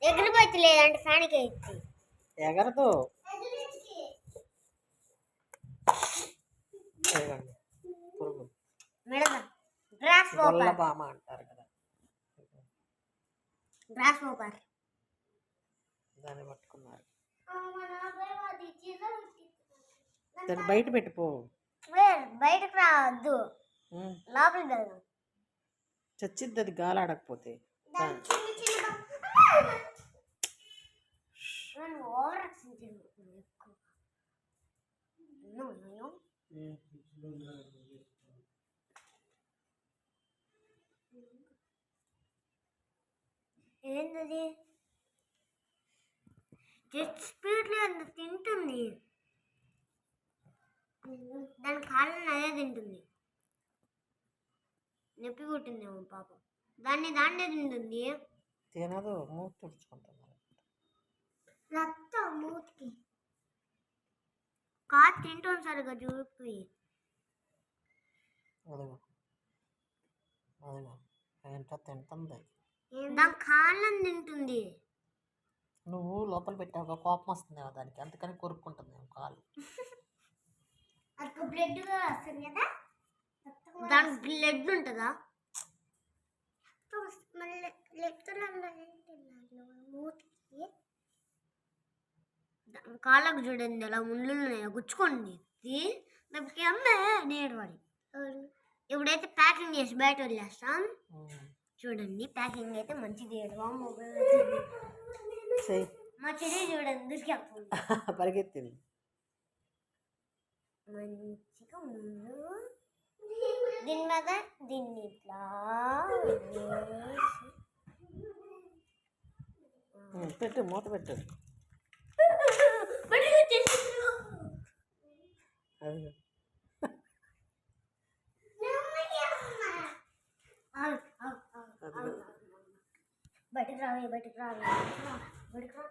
ఎగిరిపోతే లేదంటే ఫ్యాన్కి ఎత్తి ఎగరదు. పురుగు గ్రాస్ బామ అంటారు కదా, గ్రాస్ హోపర్. దాన్ని పట్టుకున్నారు. దాన్ని బయట పెట్టిపో. బయటకు రావద్దు, లోపలికి వెళ్దాం. చచ్చిద్ది అది గాలాడకపోతే. ఏంటది? జెట్ స్పీడ్ లో అంత తింటుంది, దాని కాళ్ళని అదే తింటుంది. నొప్పి పుట్టిందేమో పాపం, దాన్నే తింటుంది. తినదు, మూతి తుడుచుకుంటుంది. రక్తం మూతికి కాదు, తింటుంది సరిగా చూపి. ఏంటో తింటుంది, దాని కాళ్ళని తింటుంది. నువ్వు లోపల పెట్టావు, కోపం వస్తుందేమో దానికి, అందుకని కొరుక్కుంటుందేమో కాళ్ళు. బ్లడ్ వస్తుంది కదా, దానికి బ్లడ్ ఉంటుందా? కాళ్ళకు చూడండి అలా ముళ్ళు గుచ్చుకోండి, దానికి అమ్మే నేడువాడి. ఇప్పుడైతే ప్యాకింగ్ చేసి బయట వదిలేస్తాం. చూడండి ప్యాకింగ్ అయితే మంచిది. మా చెల్లి చూడండి దూసుకెళ్తుంది, పరిగెత్తింది మంచిగా. ముందు దీని మీద దీన్ని ఇట్లా పెట్టు, మూత పెట్టు. బయటకు రావే, బయటకు రావే, బయటకు రా,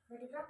బయటకు రా.